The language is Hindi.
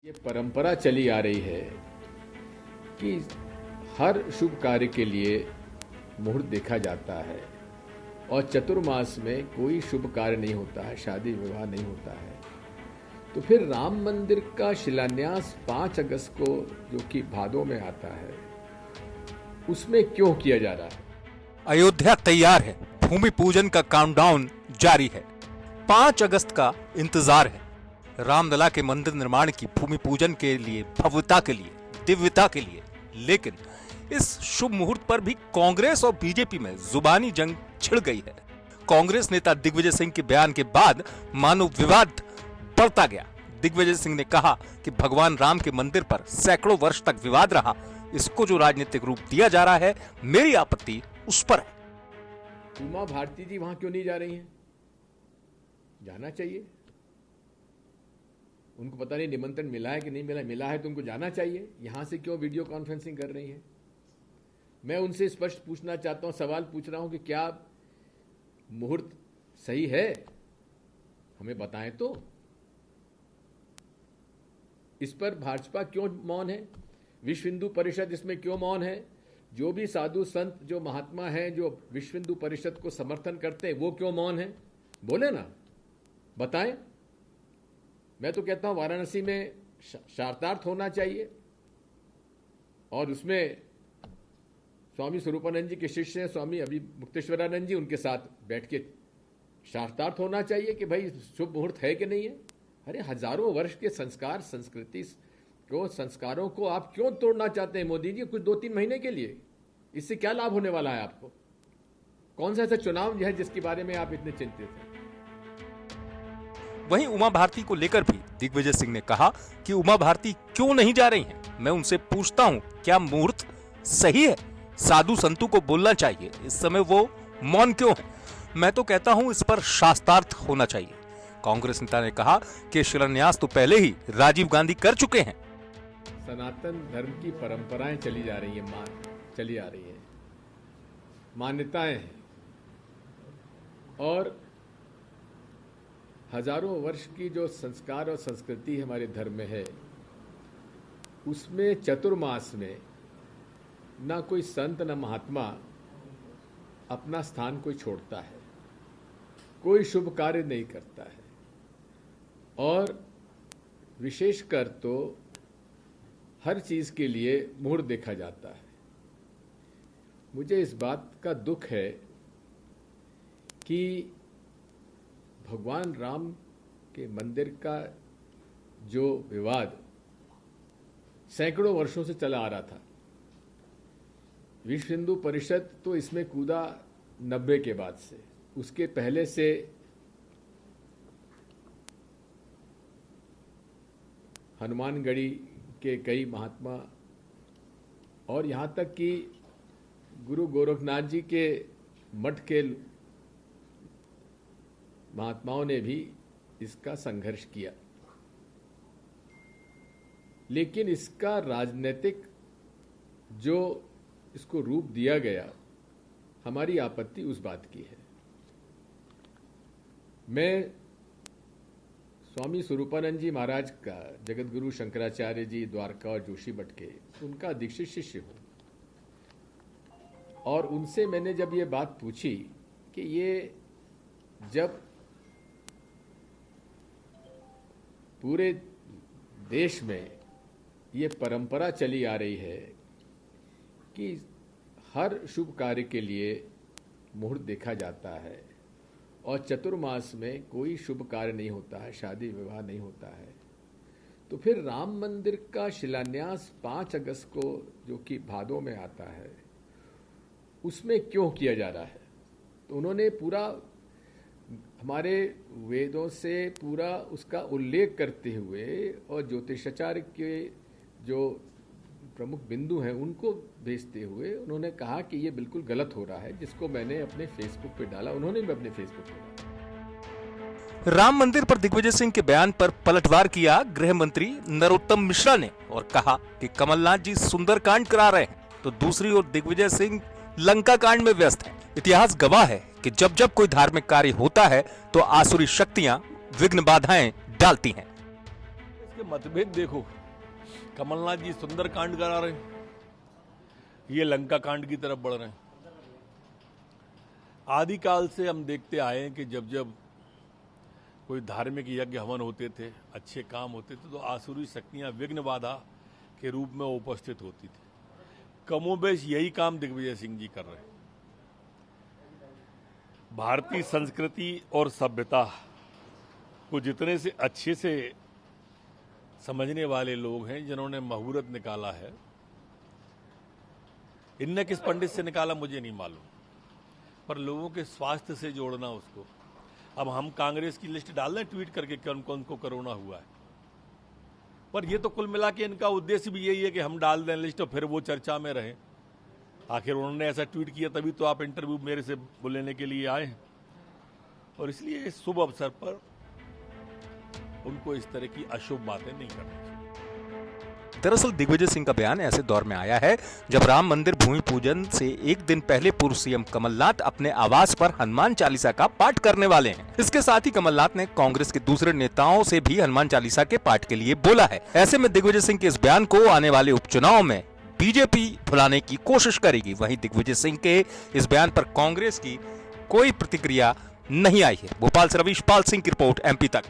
ये परंपरा चली आ रही है कि हर शुभ कार्य के लिए मुहूर्त देखा जाता है और चतुर्मास में कोई शुभ कार्य नहीं होता है, शादी विवाह नहीं होता है। तो फिर राम मंदिर का शिलान्यास 5 अगस्त को, जो कि भादों में आता है, उसमें क्यों किया जा रहा है? अयोध्या तैयार है, भूमि पूजन का काउंटडाउन जारी है। 5 अगस्त का इंतजार है। रामलला के मंदिर निर्माण की भूमि पूजन के लिए, भव्यता के लिए, दिव्यता के लिए। लेकिन इस शुभ मुहूर्त पर भी कांग्रेस और बीजेपी में जुबानी जंग छिड़ गई है। कांग्रेस नेता दिग्विजय सिंह के बयान के बाद मानो विवाद बढ़ता गया। दिग्विजय सिंह ने कहा कि भगवान राम के मंदिर पर सैकड़ों वर्ष तक विवाद रहा, इसको जो राजनीतिक रूप दिया जा रहा है, मेरी आपत्ति उस पर है। उमा भारती जी वहां क्यों नहीं जा रही हैं? जाना चाहिए। उनको पता नहीं निमंत्रण मिला है कि नहीं मिला, मिला है तो उनको जाना चाहिए। यहां से क्यों वीडियो कॉन्फ्रेंसिंग कर रही हैं? मैं उनसे स्पष्ट पूछना चाहता हूं, सवाल पूछ रहा हूं कि क्या मुहूर्त सही है? हमें बताएं तो। इस पर भाजपा क्यों मौन है? विश्व हिंदू परिषद इसमें क्यों मौन है? जो भी साधु संत, जो महात्मा हैं, जो विश्व हिंदू परिषद को समर्थन करते हैं, वो क्यों मौन है? बोले ना, बताएं। मैं तो कहता हूं वाराणसी में शास्त्रार्थ होना चाहिए और उसमें स्वामी स्वरूपानंद जी के शिष्य स्वामी अभी मुक्तेश्वरानंद जी, उनके साथ बैठ के शास्त्रार्थ होना चाहिए कि भाई शुभ मुहूर्त है कि नहीं है। अरे हजारों वर्ष के संस्कार, संस्कृति को, संस्कारों को आप क्यों तोड़ना चाहते हैं मोदी जी? कुछ 2-3 महीने के लिए इससे क्या लाभ होने वाला है आपको? कौन सा ऐसा चुनाव है जिसके बारे में आप इतने चिंतित हैं? वहीं उमा भारती को लेकर भी दिग्विजय सिंह ने कहा कि उमा भारती क्यों नहीं जा रही हैं? मैं उनसे पूछता हूं, क्या मुहूर्त सही है? साधु संतों को बोलना चाहिए, इस समय वो मौन क्यों है? मैं तो कहता हूं इस पर शास्त्रार्थ होना चाहिए। कांग्रेस नेता ने कहा कि शिलान्यास तो पहले ही राजीव गांधी कर चुके हैं। सनातन धर्म की परंपराएं चली जा रही है, चली आ रही है, मान्यताएं हैं और हजारों वर्ष की जो संस्कार और संस्कृति हमारे धर्म में है, उसमें चतुर्मास में ना कोई संत ना महात्मा अपना स्थान कोई छोड़ता है, कोई शुभ कार्य नहीं करता है और विशेषकर तो हर चीज के लिए मुहूर्त देखा जाता है। मुझे इस बात का दुख है कि भगवान राम के मंदिर का जो विवाद सैकड़ों वर्षों से चला आ रहा था, विश्व हिंदू परिषद तो इसमें कूदा 90 के बाद से, उसके पहले से हनुमानगढ़ी के कई महात्मा और यहां तक कि गुरु गोरखनाथ जी के मठ के महात्माओं ने भी इसका संघर्ष किया, लेकिन इसका राजनीतिक जो इसको रूप दिया गया, हमारी आपत्ति उस बात की है। मैं स्वामी स्वरूपानंद जी महाराज का, जगत गुरु शंकराचार्य जी द्वारका और जोशी मठ के, उनका दीक्षित शिष्य हूं और उनसे मैंने जब ये बात पूछी कि ये जब पूरे देश में ये परंपरा चली आ रही है कि हर शुभ कार्य के लिए मुहूर्त देखा जाता है और चतुर्मास में कोई शुभ कार्य नहीं होता है, शादी विवाह नहीं होता है, तो फिर राम मंदिर का शिलान्यास 5 अगस्त को, जो कि भादों में आता है, उसमें क्यों किया जा रहा है? तो उन्होंने पूरा हमारे वेदों से पूरा उसका उल्लेख करते हुए और ज्योतिषाचार्य के जो प्रमुख बिंदु हैं उनको भेजते हुए उन्होंने कहा कि ये बिल्कुल गलत हो रहा है, जिसको मैंने अपने फेसबुक पे डाला, उन्होंने भी अपने फेसबुक पे डाला। राम मंदिर पर दिग्विजय सिंह के बयान पर पलटवार किया गृह मंत्री नरोत्तम मिश्रा ने और कहा कि कमलनाथ जी सुंदरकांड करा रहे हैं, तो दूसरी ओर दिग्विजय सिंह लंका कांड में व्यस्त है। इतिहास गवाह है कि जब जब कोई धार्मिक कार्य होता है तो आसुरी शक्तियां विघ्न बाधाएं डालती हैं। के मतभेद देखो, कमलनाथ जी सुंदर कांड करा रहे हैं, ये लंका कांड की तरफ बढ़ रहे हैं। आदिकाल से हम देखते आए हैं कि जब जब कोई धार्मिक यज्ञ हवन होते थे, अच्छे काम होते थे, तो आसुरी शक्तियां विघ्न बाधा के रूप में उपस्थित होती थी। कमोबेश यही काम दिग्विजय सिंह जी कर रहे हैं। भारतीय संस्कृति और सभ्यता को जितने से अच्छे से समझने वाले लोग हैं, जिन्होंने मुहूर्त निकाला है, इनने किस पंडित से निकाला मुझे नहीं मालूम, पर लोगों के स्वास्थ्य से जोड़ना उसको। अब हम कांग्रेस की लिस्ट डाल दें ट्वीट करके कौन कौन को कोरोना हुआ है, पर ये तो कुल मिला के इनका उद्देश्य भी यही है कि हम डाल दें लिस्ट और फिर वो चर्चा में रहें। आखिर उन्होंने ऐसा ट्वीट किया तभी तो आप इंटरव्यू मेरे से लेने के लिए आए, और इसलिए इस शुभ अवसर पर उनको इस तरह की अशुभ बातें नहीं करनी चाहिए। दरअसल दिग्विजय सिंह का बयान ऐसे दौर में आया है जब राम मंदिर भूमि पूजन से एक दिन पहले पूर्व सीएम कमलनाथ अपने आवास पर हनुमान चालीसा का पाठ करने वाले हैं। इसके साथ ही कमलनाथ ने कांग्रेस के दूसरे नेताओं से भी हनुमान चालीसा के पाठ के लिए बोला है। ऐसे में दिग्विजय सिंह के इस बयान को आने वाले उपचुनाव में बीजेपी भुलाने की कोशिश करेगी। वहीं दिग्विजय सिंह के इस बयान पर कांग्रेस की कोई प्रतिक्रिया नहीं आई है। भोपाल से रवीश पाल सिंह की रिपोर्ट, MP तक।